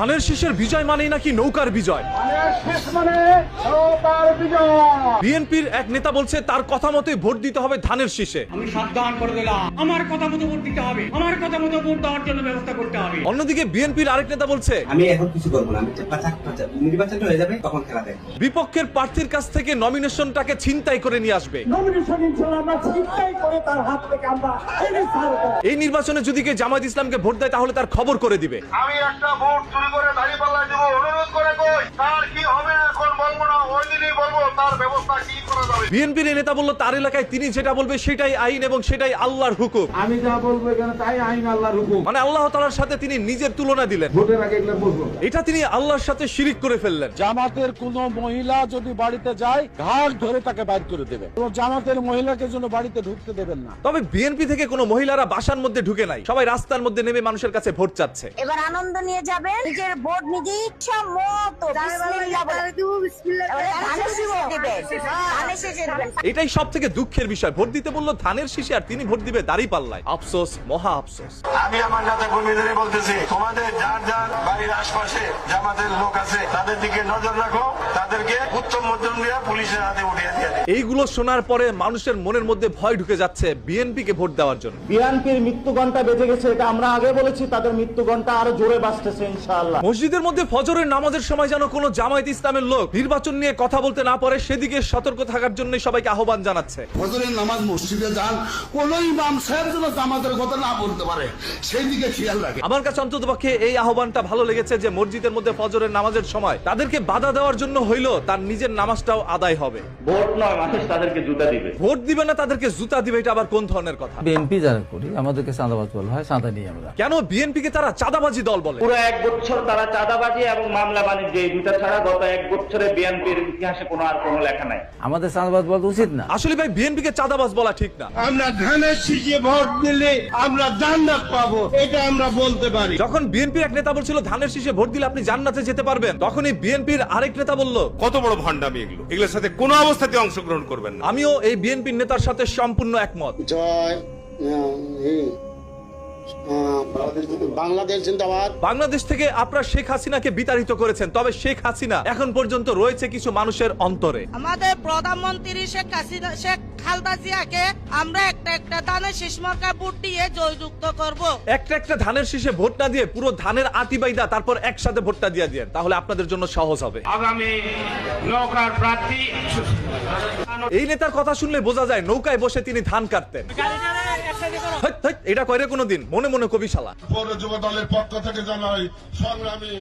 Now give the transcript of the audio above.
ধানের শীষের বিজয় মানেই নাকি নৌকার বিজয়। বিএনপির এক নেতা বলছে তার কথা মতোই ভোট দিতে হবে ধানের শীষে। আমি সাবধান করে দিলাম, আমার কথা মতো ভোট দিতে হবে, আমার কথা মতো ভোট দেওয়ার জন্য ব্যবস্থা করতে হবে। অন্যদিকে বিএনপির আরেক নেতা বলছে আমি এখন কিছু করবো না, আমি নির্বাচনটা হয়ে যাবে তখন খেলা দেখবো। বিপক্ষের প্রার্থীর কাছ থেকে নমিনেশনটাকে ছিনতাই করে নিয়ে আসবে। এই নির্বাচনে যদি কেউ জামায়াত ইসলামকে ভোট দেয় তাহলে তার খবর করে দিবে। আমি একটা ভোট চুরি করে দাঁড়িপাল্লায় দেবো, অনুরোধ করে কই তার কি হবে এখন বলবো না, ওই দিনই বলবো তার ব্যবস্থা কি করা যাবে। বিএনপির এই নেতা বলল তার এলাকায় তিনি যেটা বলবে সেটাই আইন এবং সেটাই আল্লাহর হুকুম। আমি যা বলবো এখানে তাই আইন, আল্লাহর হুকুম। মানে আল্লাহ তাআলার সাথে তিনি নিজের তুলনা দিলেন। ভোটের আগে এগুলো বলবো। এটা তিনি আল্লাহর সাথে শিরিক করে ফেললেন। জামাতের কোন মহিলা যদি বাড়িতে যায় ঘাট ধরে তাকে বাইর করে দেবে। জামাতের মহিলাকে জন্য বাড়িতে ঢুকতে দেবেন না। তবে বিএনপি থেকে কোনো মহিলারা বাসার মধ্যে ঢুকে নাই, সবাই রাস্তার মধ্যে নেমে মানুষের কাছে ভোট চাচ্ছে। এবার আনন্দ নিয়ে যাবেন, নিজের ভোট নিজে ইচ্ছা মতো বিসমিল্লাহ বলে ধানের শীষে দিবেন, ধানের শীষে দিবেন। এটাই সব থেকে দুঃখের বিষয়, ভোট দিতে বললো ধানের শীষে আর তিনি ভোট দিবে দাঁড়িপাল্লায়। আফসোস, মহা আফসোস। আমি আমার নেতা কর্মীদের বলতেছি, তোমাদের যার যার বাড়ির আশপাশে জামাতের লোক আছে তাদের দিকে নজর রাখো, তাদেরকে উত্তম মধ্যম দিয়ে পুলিশের হাতে উঠিয়ে দিয়ে। এইগুলো শোনার পরে মানুষের মনের মধ্যে ভয় ঢুকে যাচ্ছে বিএনপি কে ভোট দেওয়ার জন্য। বিএনপির মৃত্যু ঘন্টা বেজে গেছে, এটা আমরা আগে বলেছি, তাদের মৃত্যু ঘন্টা আরো জোরে বাজতেছে ইনশাআল্লাহ। মসজিদের মধ্যে ফজরের নামাজের সময় যেন কোনো জামায়াত ইসলামের লোক নির্বাচন নিয়ে কথা বলতে না পারে সেদিকে সতর্ক থাকার জন্য সবাইকে আহ্বান জানাচ্ছে। ফজরের নামাজ মসজিদে যান, কোন ইমাম সাহেব যেন জামাতের কথা না বলতে পারে সেই দিকে খেয়াল রাখে। আমার কাছে অন্ততপক্ষে এই আহ্বানটা ভালো লেগেছে যে মসজিদের মধ্যে ফজরের নামাজের সময় তাদেরকে বাধা দেওয়ার জন্য হইলো তার নিজের নামাজটাও আদায় হবে। ভোট নয়, মানুষ তাদেরকে জুতা দিবে। ভোট দিবে না তাদেরকে জুতা দিবে, এটা আবার কোন ধরনের কথা? বিএনপি যারা করি আমাদেরকে চাঁদাবাজ বলা হয়, চাঁদা নিয়ে আমরা। কেন বিএনপি কে তারা চাঁদাবাজি দল বলে? পুরো 1 বছর তারা চাঁদাবাজি এবং মামলা বাণিজ্য এই দুটা ছাড়া গত 1 বছরে বিএনপির ইতিহাসে আর কোনো লেখা নাই। আমাদের চাঁদাবাজ বলা উচিত না। আসলে ভাই বিএনপি কে চাঁদাবাজ বলা ঠিক না। আমরা ধানের শীষে ভোট দিলে আমরা জান্নাত পাবো, এটা আমরা বলতে পারি। যখন বিএনপির এক নেতা বলছিল ধানের শীষে ভোট দিলে আপনি জান্নাতে যেতে পারবেন, তখনই বিএনপির আরেক নেতা বলল কত বড় ভণ্ডামি এগুলো, এগুলোর সাথে কোনো অবস্থাতে অংশগ্রহণ করবেন না। আমিও এই বিএনপির নেতার সাথে সম্পূর্ণ একমত। জয় বাংলাদেশ জিন্দাবাদ। বাংলাদেশ থেকে আপনারা শেখ হাসিনাকে বিতাড়িত করেছেন, তবে শেখ হাসিনা এখন পর্যন্ত রয়েছে কিছু মানুষের অন্তরে। আমাদের প্রধানমন্ত্রী শেখ খালেদা জিয়াকে আমরা একটা ধানের শীষ মার্কায় ভোট দিয়ে জয়যুক্ত করব। একটা ধানের শীষে ভোট না দিয়ে পুরো ধানের আটি বাইদা তারপর একসাথে ভোটটা দিয়ে দিয়েন, তাহলে আপনাদের জন্য সহজ হবে। আগামী নৌকার প্রার্থী এই নেতার কথা শুনলে বোঝা যায় নৌকায় বসে তিনি ধান কাটতেন। এটা কয়রে কোনোদিন মনে মনে কবি শালা। পৌর যুব দলের পক্ষ থেকে জানাই সংগ্রামী